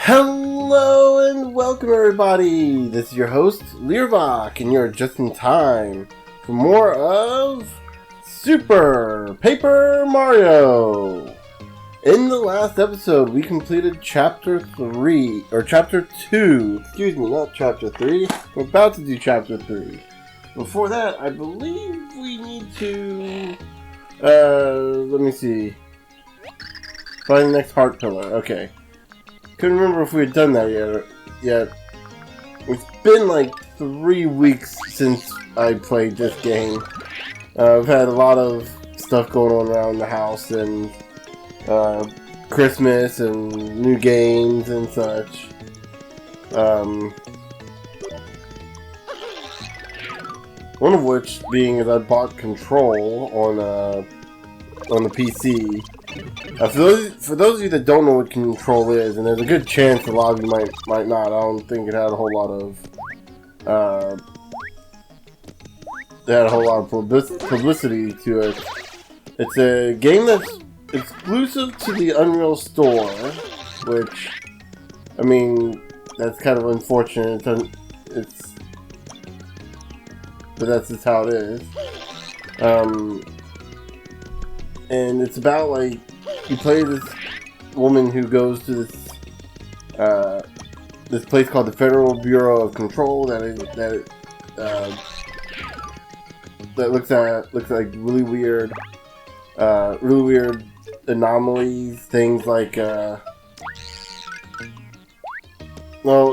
Hello and welcome everybody! This is your host, Lair, and you're just in time for more of Super Paper Mario! In the last episode, we completed Chapter 2. Excuse me, not Chapter 3. We're about to do Chapter 3. Before that, I believe we need to... let me see. Find the next heart pillar. Okay. Couldn't remember if we had done that yet. It's been like 3 weeks since I played this game. I've had a lot of stuff going on around the house and Christmas and new games and such. One of which being is I bought Control on the PC. For those of you that don't know what Control is, and there's a good chance a lot of you might not. I don't think it had a whole lot of publicity to it. It's a game that's exclusive to the Unreal Store, which, I mean, that's kind of unfortunate. But that's just how it is. And it's about, like, you play this woman who goes to this place called the Federal Bureau of Control that looks like really weird anomalies, things like well,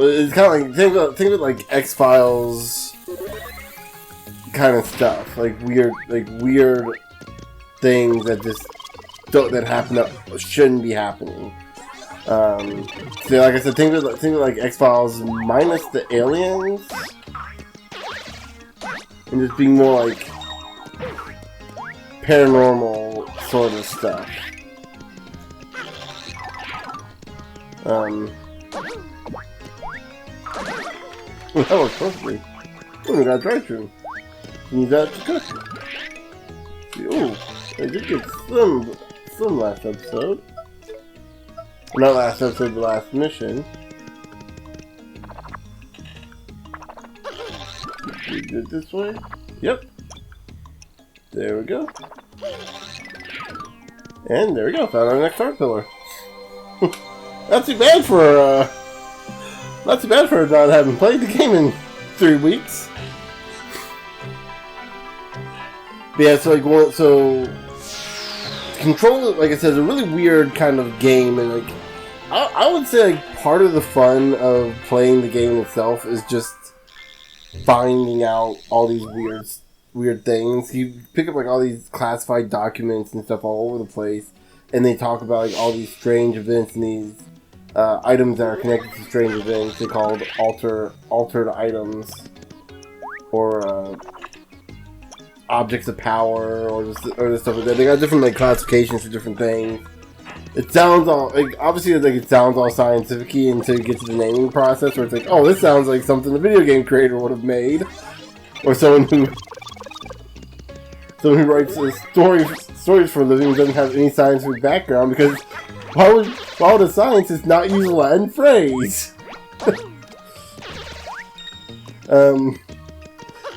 it's kind of like think of it like X-Files kind of stuff, like weird things that just that happen that shouldn't be happening. So like I said, think of it like X-Files minus the aliens, and just being more like paranormal sort of stuff. That was perfectly. Oh, we got a drive-thru. Use that to cook. Ooh, I did get some last episode. Well, not last episode, the last mission. We did this way? Yep. There we go. And there we go, found our next heart pillar. Not too bad for not having played the game in 3 weeks. But yeah, so Control, like I said, is a really weird kind of game, and like I would say like part of the fun of playing the game itself is just finding out all these weird things. You pick up like all these classified documents and stuff all over the place, and they talk about like all these strange events and these items that are connected to strange events. They're called altered items, or objects of power, or this stuff like that. They got different like classifications for different things. It sounds all like obviously it sounds all scientific-y until you get to the naming process, where it's like, oh, this sounds like something a video game creator would have made, or someone who writes stories for a living who doesn't have any scientific background, because why would a scientist not use a Latin phrase?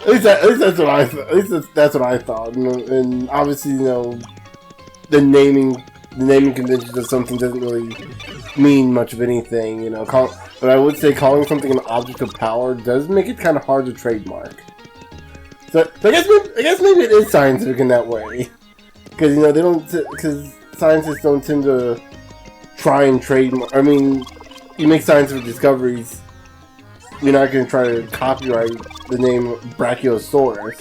At least that's what I thought. At least that's what I thought. And obviously, you know, the naming convention of something doesn't really mean much of anything. You know, but I would say calling something an object of power does make it kind of hard to trademark. So I guess maybe it is scientific in that way, because you know because scientists don't tend to try and trademark. I mean, you make scientific discoveries. You're not going to try to copyright the name Brachiosaurus.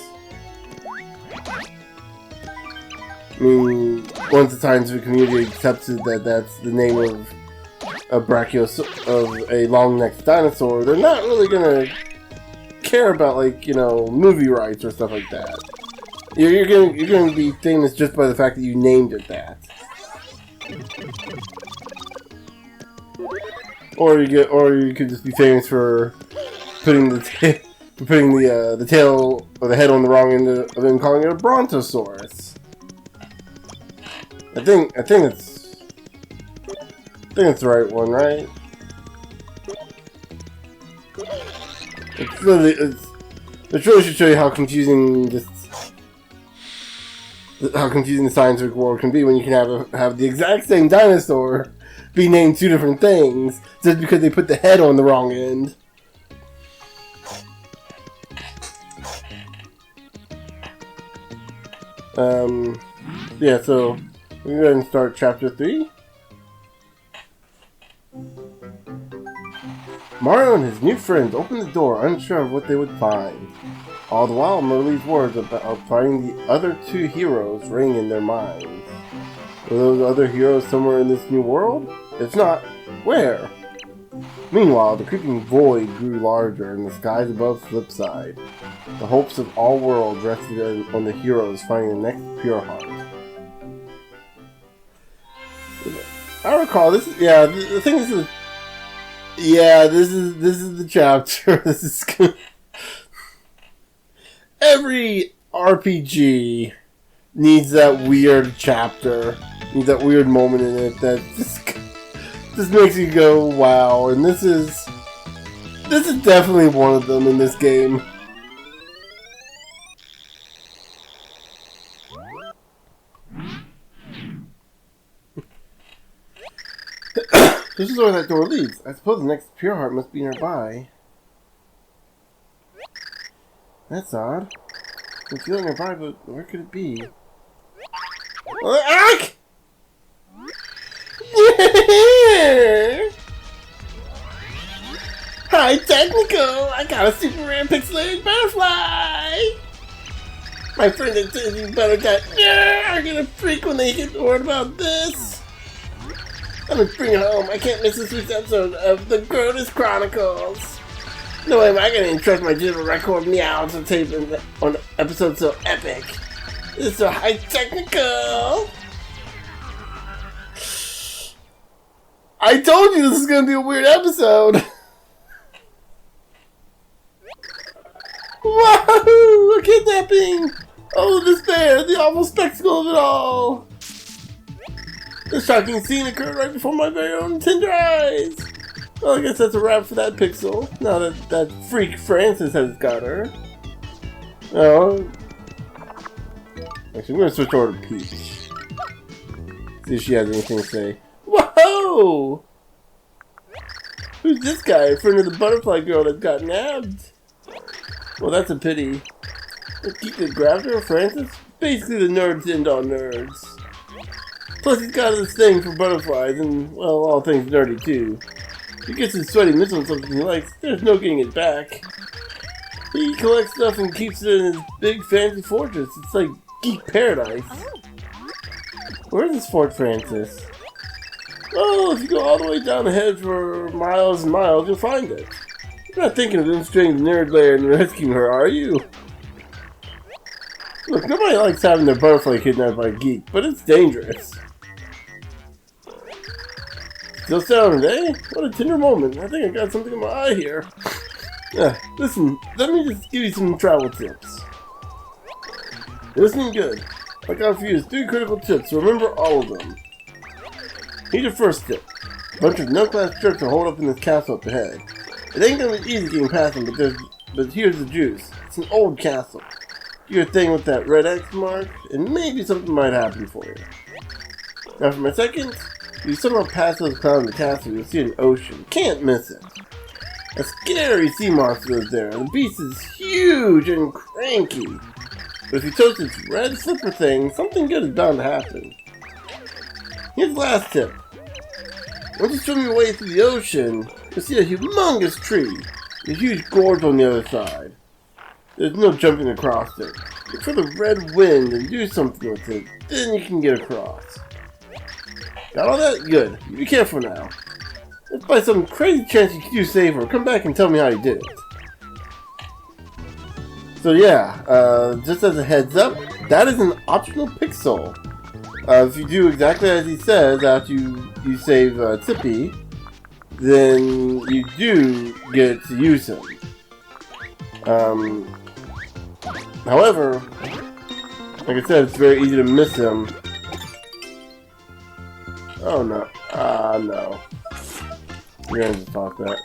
I mean, once the scientific community accepted that that's the name of a long-necked dinosaur, they're not really going to care about, like, you know, movie rights or stuff like that. You're going to be famous just by the fact that you named it that. Or you could just be famous for putting the tail or the head on the wrong end of it and calling it a Brontosaurus. I think it's the right one, right? It's really, it really should show you how confusing this, how confusing the scientific world can be when you can have the exact same dinosaur be named two different things just because they put the head on the wrong end. Yeah, so we're going to go ahead and start chapter 3. Mario and his new friends opened the door, unsure of what they would find. All the while, Merle's words about finding the other two heroes rang in their minds. Were those other heroes somewhere in this new world? If not, where? Meanwhile, the creeping void grew larger and the skies above Flipside. The hopes of all worlds rested on the heroes finding the next pure heart. I recall this. Yeah, the thing is, yeah, this is the chapter. This is every RPG needs that weird chapter, needs that weird moment in it that just makes you go wow. And this is definitely one of them in this game. This is where that door leads. I suppose the next pure heart must be nearby. That's odd. I can feel it nearby, but where could it be? Ah! Hi, Technical! I got a super rare pixelated butterfly! My friend and Disney Buttercup are gonna freak when they get word about this! I'm gonna bring it home. I can't miss this week's episode of the Grotus Chronicles. No way am I gonna entrust my digital record meow to tape on an episode so epic. This is so high technical. I told you this is gonna be a weird episode. Wahoo! A kidnapping! Oh, the despair! The awful spectacle of it all! The shocking scene occurred right before my very own tender eyes. Well, I guess that's a wrap for that pixel. Now that freak Francis has got her. Oh. Actually, I'm going to switch over to Peach. See if she has anything to say. Whoa! Who's this guy? A friend of the butterfly girl that got nabbed? Well, that's a pity. The geek that grabbed her, Francis? Basically the nerds end on nerds. Plus he's got this thing for butterflies and, well, all things nerdy too. If he gets his sweaty mitts on something he likes, there's no getting it back. He collects stuff and keeps it in his big fancy fortress. It's like geek paradise. Where's this Fort Francis? Oh, if you go all the way down the hedge for miles and miles, you'll find it. You're not thinking of infiltrating the nerd lair and rescuing her, are you? Look, nobody likes having their butterfly kidnapped by a geek, but it's dangerous. Still sound, eh? What a tender moment. I think I got something in my eye here. Listen, let me just give you some travel tips. You're listening good. I got for you 3 critical tips, so remember all of them. Here's your first tip. A bunch of no-class jerks are holed up in this castle up ahead. It ain't gonna be easy getting past them, but here's the juice. It's an old castle. Do your thing with that red X mark, and maybe something might happen for you. Now for my second, if you somehow pass those clouds in the castle, you'll see an ocean. Can't miss it. A scary sea monster is there. The beast is huge and cranky. But if you toast its red slipper thing, something good is bound to happen. Here's the last tip. Once you swim your way through the ocean, you'll see a humongous tree. A huge gorge on the other side. There's no jumping across it. Look for the red wind and do something with it. Then you can get across. Got all that? Good. You be careful now. If by some crazy chance you do save her, come back and tell me how you did it. So yeah, just as a heads up, that is an optional pixel. If you do exactly as he says after you save Tippy, then you do get to use him. However, like I said, it's very easy to miss him. Oh no. No. We're gonna just talk that.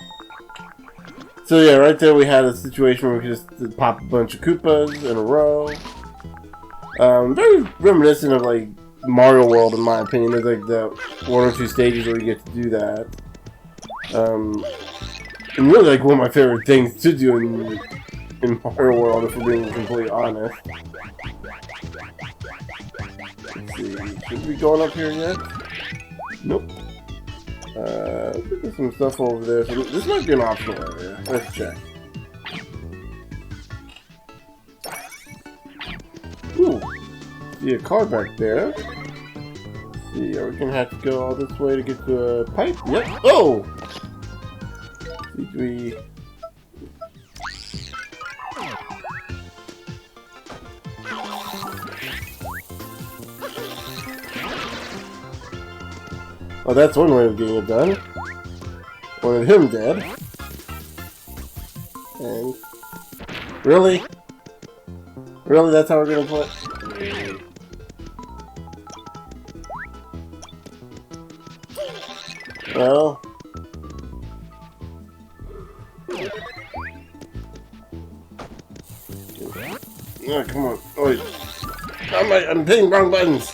So yeah, right there we had a situation where we could just pop a bunch of Koopas in a row. Very reminiscent of like Mario World, in my opinion. There's like the 1 or 2 stages where you get to do that. And really like one of my favorite things to do in Mario World, if we're being completely honest. Let's see, should we be going up here yet? Nope. There's some stuff over there. So this might be an optional area. Let's check. Ooh. See a car back there. Let's see, are we gonna have to go all this way to get to a pipe? Yep. Oh! See, do we... Oh, that's one way of getting it done. Wanted him dead. And... Really? Really? That's how we're gonna play? Well... Oh, come on. Oh, wait. I'm hitting the wrong buttons!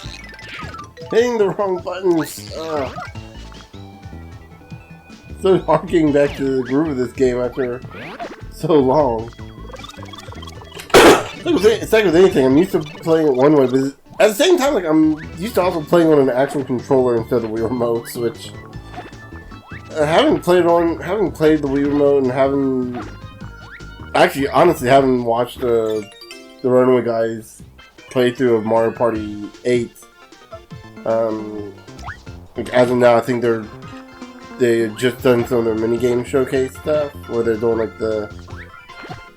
Hitting the wrong buttons! So harking back to the groove of this game after so long. It's like with anything, I'm used to playing it one way, but at the same time, like I'm used to also playing on an actual controller instead of the Wii remotes, which having played the Wii remote and honestly haven't watched the Runaway Guys playthrough of Mario Party 8. Like as of now, I think they had just done some of their minigame showcase stuff, where they're doing like the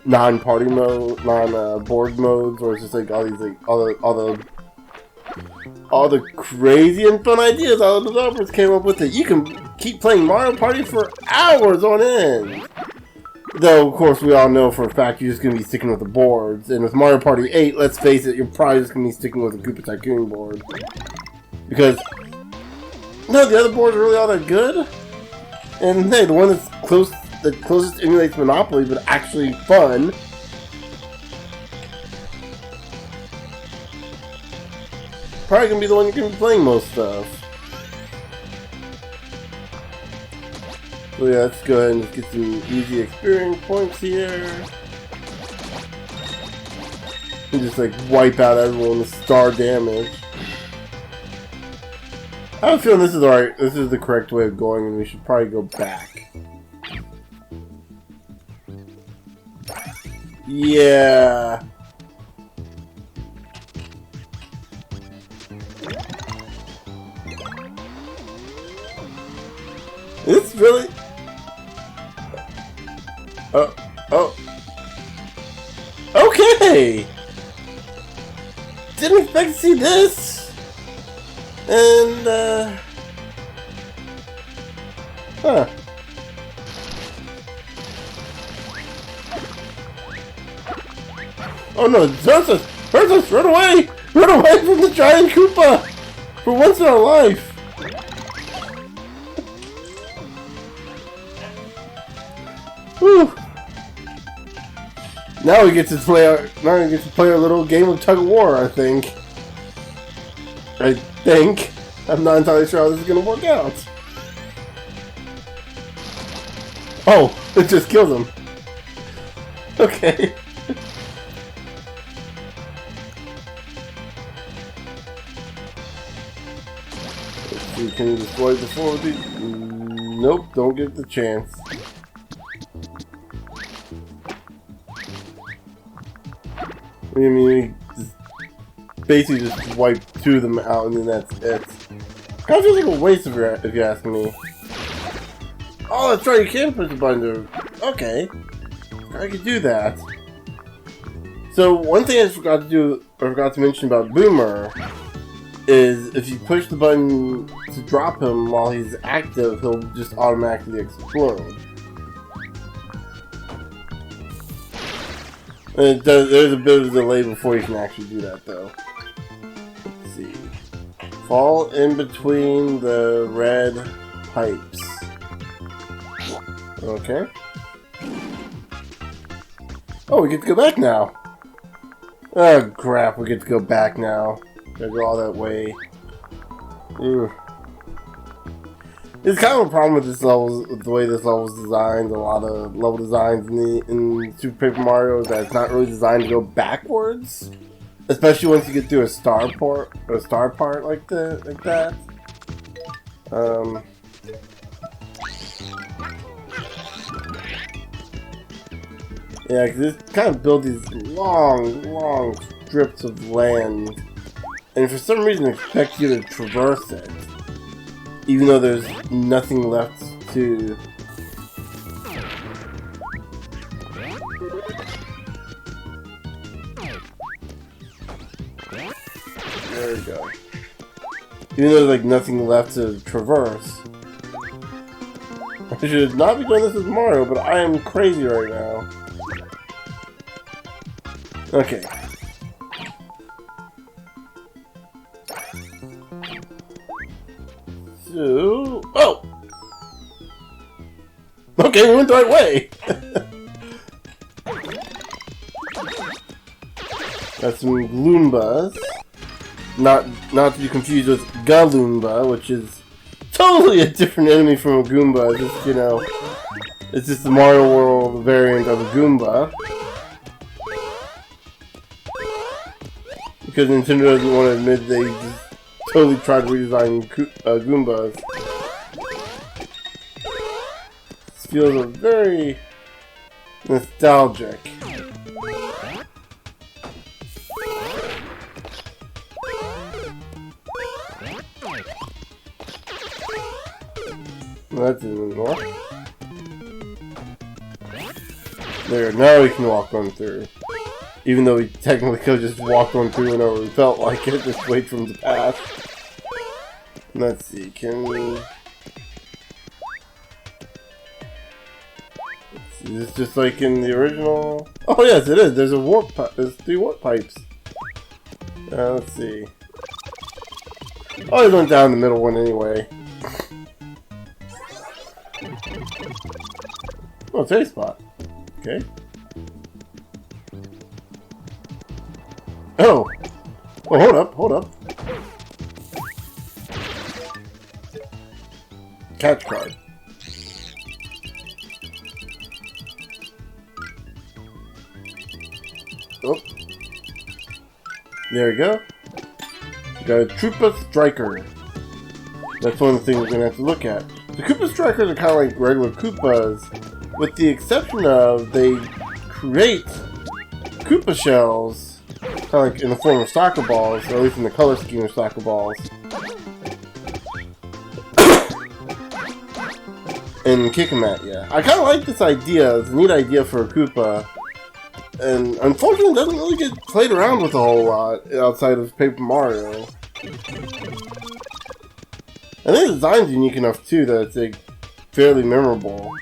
non-party mode, non-board modes, or it's just like all these like all the crazy and fun ideas all the developers came up with that you can keep playing Mario Party for hours on end. Though, of course, we all know for a fact you're just going to be sticking with the boards. And with Mario Party 8, let's face it, you're probably just going to be sticking with the Koopa Tycoon board. Because, no, the other boards are really all that good. And hey, the one that's the closest emulates Monopoly, but actually fun. Probably going to be the one you're going to be playing most of. So yeah, let's go ahead and just get some easy experience points here. And just like wipe out everyone with star damage. I have a feeling this is alright. This is the correct way of going, and we should probably go back. Yeah. It's really... Oh. Okay! Didn't expect to see this! And, huh. Oh no, Francis! Francis, run away! Run away from the giant Koopa! For once in our life! Whew. Now we get to play our little game of Tug of War, I think. I'm not entirely sure how this is gonna work out. Oh, it just kills him. Okay. Let's see, can you destroy the before with these? Nope, don't get the chance. I mean, we basically just wipe 2 of them out and then that's it. Kind of feels like a waste if you ask me. Oh, that's right, you can push the button. Okay. I could do that. So, one thing I forgot to mention about Boomer is if you push the button to drop him while he's active, he'll just automatically explode. And there's a bit of a delay before you can actually do that, though. Let's see. Fall in between the red pipes. Okay. Oh, we get to go back now. Oh crap, we get to go back now. Gotta go all that way. Ugh. It's kind of a problem with this level, with the way this level is designed. A lot of level designs in Super Paper Mario is that it's not really designed to go backwards, especially once you get through a star part like that. Yeah, because it kind of built these long strips of land, and for some reason expect you to traverse it. Even though there's nothing left to... There we go. Even though there's like nothing left to traverse. I should not be doing this with Mario, but I am crazy right now. Okay. So... Oh! Okay, we went the right way! Got some Gloombas. Not to be confused with Galoomba, which is totally a different enemy from a Goomba. It's just, you know, it's just the Mario World variant of a Goomba. Because Nintendo doesn't want to admit they just totally tried redesigning Goombas. This feels very nostalgic. Well, that didn't work. There, now we can walk on through. Even though we technically could just walk on through whenever we felt like it, just wait for him to pass. Let's see, can we... Let's see, is this just like in the original? Oh yes, it is. There's a warp pipe. There's 3 warp pipes. Let's see. Oh, he went down the middle one anyway. Oh, it's a spot. Okay. Oh! Oh, hold up. Catch card. Oh. There we go. We got a Troopa Striker. That's one of the things we're going to have to look at. The Koopa Strikers are kind of like regular Koopas, with the exception of they create Koopa shells kind of like in the form of soccer balls, or at least in the color scheme of soccer balls. And kick them at you. I kind of like this idea. It's a neat idea for a Koopa. And unfortunately, it doesn't really get played around with a whole lot outside of Paper Mario. I think the design's unique enough too that it's like fairly memorable.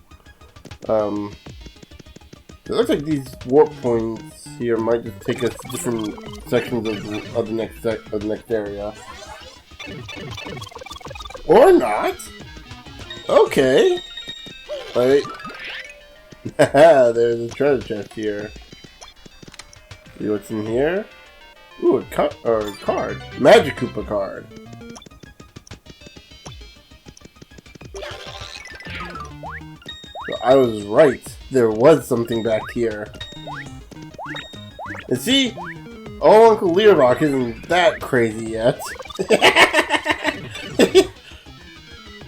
It looks like these warp points here might just take us to different sections of the next area, or not. Okay, wait. There's a treasure chest here. See what's in here? Ooh, a card, Magic Koopa card. So I was right. There was something back here. And see, old Uncle Learlock isn't that crazy yet.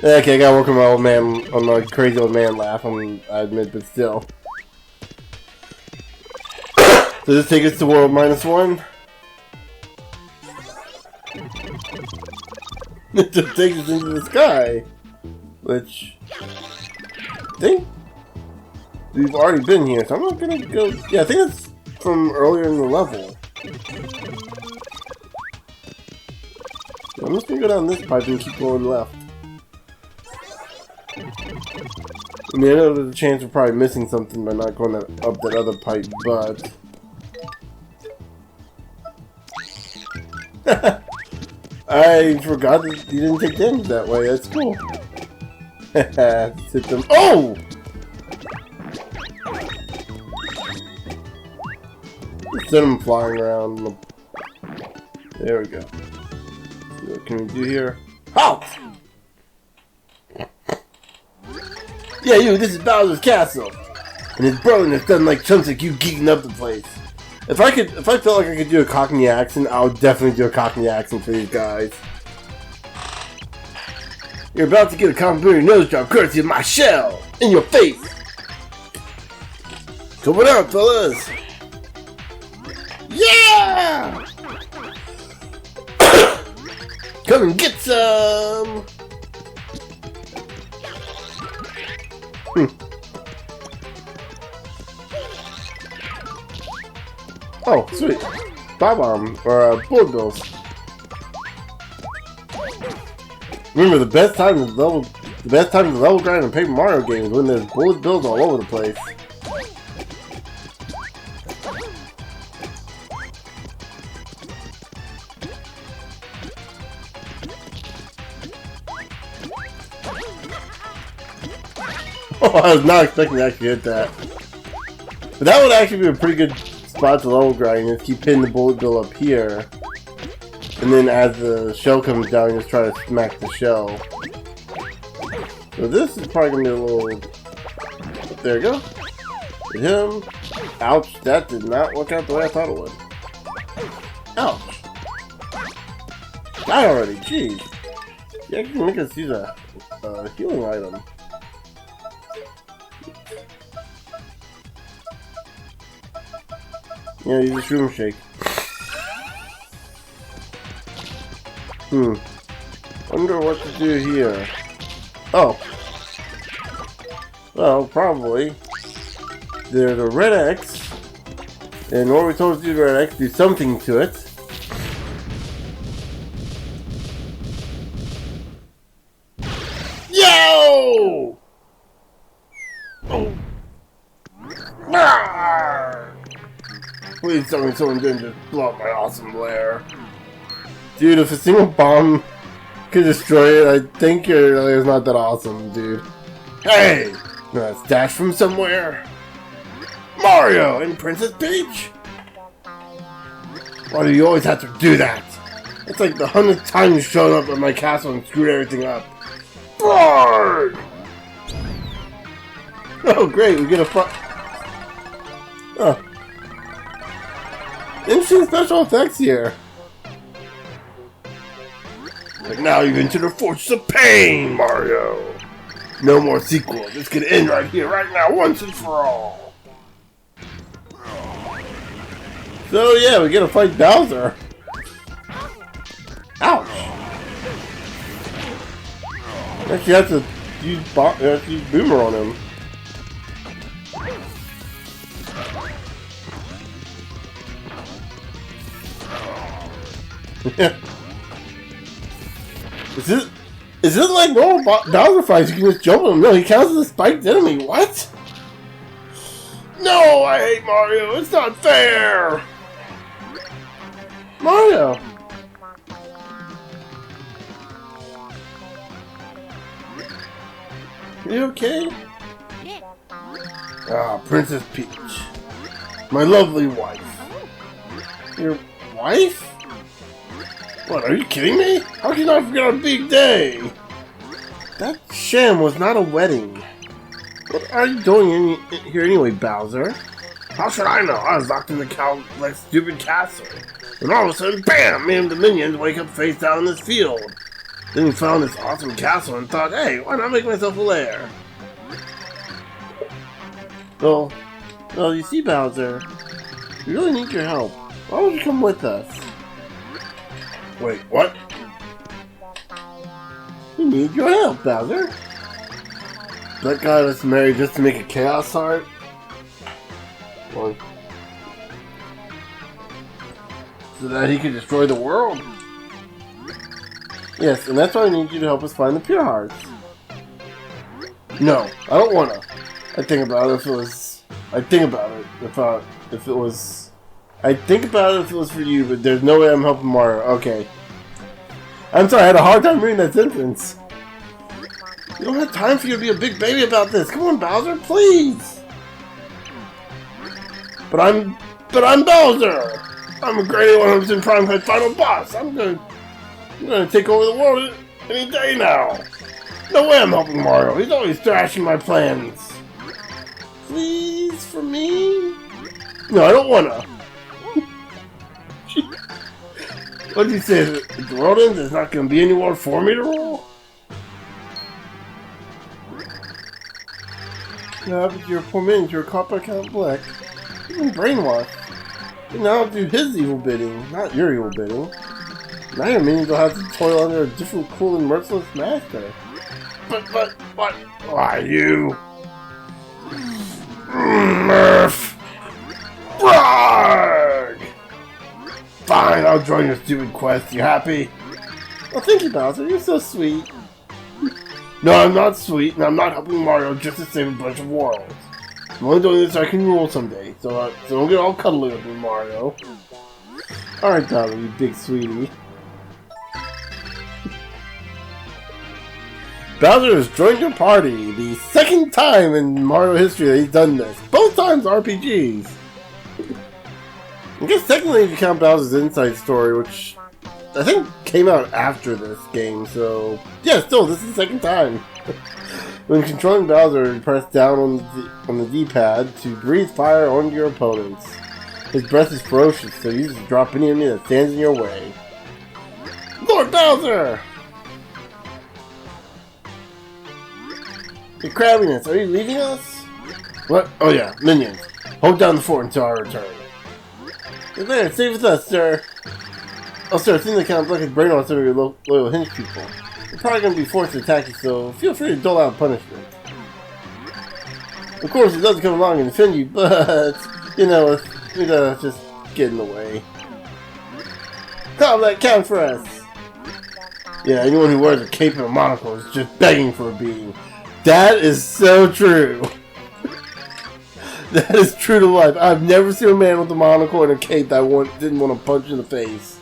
Okay, I gotta work on my old man, on my crazy old man laugh, I admit, but still. Does this take us to world -1? It just takes us into the sky, which I think we've already been here, so I'm not gonna go. Yeah, I think it's from earlier in the level. So I'm just gonna go down this pipe and keep going left. I mean, I know there's a chance we're probably missing something by not going up that other pipe, but I forgot that you didn't take damage that way. That's cool. Let's hit them. Oh! Send them flying around. There we go. What can we do here? Halt! Yeah, you, this is Bowser's castle. And his brother has done like chunks like you geeking up the place. If I felt like I could do a Cockney accent, I would definitely do a Cockney accent for these guys. You're about to get a complimentary nose job courtesy of my shell! In your face! Coming out, fellas! Yeah! Come and get some! Oh, sweet. Bomb or bullet bills. Remember, the best time to level grind in Paper Mario games is when there's bullet bills all over the place. Oh, I was not expecting to actually hit that. But that would actually be a pretty good spot to level grind. Just keep hitting the bullet bill up here. And then as the shell comes down, you just try to smack the shell. So this is probably going to be a little... There you go. Hit him. Ouch, that did not work out the way I thought it would. Ouch. Die already, jeez. Yeah, you can make us use a healing item. Yeah, use a shroom shake. Wonder what to do here. Oh. Well, probably. There's a red X. And what we're supposed to do to red X, do something to it. Yo! Oh. Ah! Please tell me someone didn't just blow up my awesome lair. Dude, if a single bomb could destroy it, I think your lair's not that awesome, dude. Hey! That's Dash from somewhere? Mario and Princess Peach? Why do you always have to do that? It's like the 100th time you showed up at my castle and screwed everything up. Roar! Oh great, we get a Oh. Interesting special effects here. Like now you've entered the Fortress of Pain, Mario. No more sequel. This could end right here, right now, once and for all. So yeah, we gotta fight Bowser. Ouch! Actually, you have to use Boomer on him. Is this like normal Bowser fights? You can just jump on him. No, he counts as a spiked enemy. What? No, I hate Mario. It's not fair. Mario. Are you okay? Ah, Princess Peach. My lovely wife. Your wife? What, are you kidding me? How can you not forget our big day? That sham was not a wedding. What are you doing here anyway, Bowser? How should I know? I was locked in the stupid castle. And all of a sudden, bam! Me and the minions wake up face down in this field. Then we found this awesome castle and thought, hey, why not make myself a lair? Well, you see, Bowser, we really need your help. Why would you come with us? Wait, what? We need your help, Bowser. That guy was married just to make a chaos heart? Or so that he could destroy the world? Yes, and that's why I need you to help us find the pure hearts. No, I don't wanna. I think about it if it was for you, but there's no way I'm helping Mario. Okay. I'm sorry, I had a hard time reading that sentence. We don't have time for you to be a big baby about this. Come on, Bowser, please. But But I'm Bowser! I'm a great 100% Prime Head final boss! I'm gonna take over the world any day now! No way I'm helping Mario, he's always thrashing my plans! Please, for me? No, I don't wanna! What did you say? If the world ends, there's not gonna be anywhere for me to roll? Yeah, but your poor minions, you're caught by Count Black. You've been brainwashed. You now do his evil bidding, not your evil bidding. Now your minions will have to toil under a different, cruel, and merciless master. But, what? Why, you? Murph! Bragg! Fine, I'll join your stupid quest. You happy? Well, thank you, Bowser. You're so sweet. No, I'm not sweet, and I'm not helping Mario just to save a bunch of worlds. I'm only doing this so I can rule someday, so don't get all cuddly with me, Mario. Alright, Bowser, you big sweetie. Bowser has joined your party, the second time in Mario history that he's done this. Both times RPGs. I guess technically if you count Bowser's Inside Story, which I think came out after this game, so yeah, still, this is the second time. When controlling Bowser, you press down on the D-pad to breathe fire onto your opponents. His breath is ferocious, so use it to drop any enemy that stands in your way. Lord Bowser! Your crabbiness, are you leaving us? What? Oh yeah, minions. Hold down the fort until I return. Hey there, stay with us, sir. Oh, sir, it seems like Count Black has brainwashed some of your loyal hinge people. They're probably going to be forced to attack you, so feel free to dole out punishment. Of course, it doesn't come along and defend you, but, you know, we gotta just get in the way. Count Black, count for us! Yeah, anyone who wears a cape and a monocle is just begging for a beating. That is so true. That is true to life. I've never seen a man with a monocle and a cape that didn't want to punch in the face.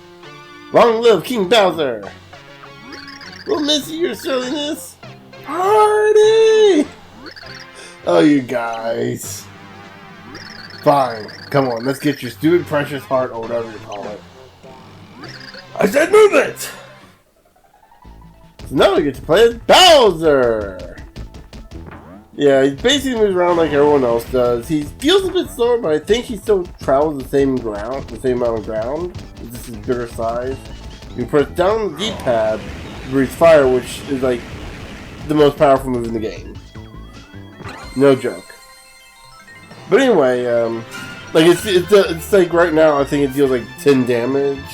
Long live King Bowser! We'll miss you, your silliness! Party! Oh, you guys. Fine. Come on, let's get your stupid precious heart, or whatever you call it. I said move it! So now we get to play as Bowser! Yeah, he basically moves around like everyone else does. He feels a bit slower, but I think he still travels the same amount of ground. This is bigger size. You press down on the D-pad to breathe fire, which is like the most powerful move in the game. No joke. But anyway, like it's like right now I think it deals like 10 damage.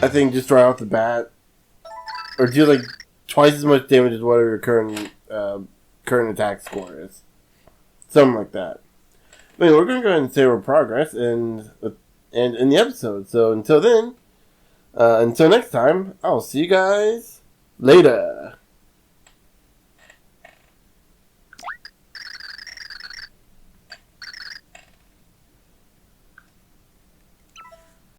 I think just right off the bat, or deals like twice as much damage as whatever your current attack score is. Something like that. But anyway, we're going to go ahead and save our progress and in the episode. So until then, until next time, I'll see you guys later.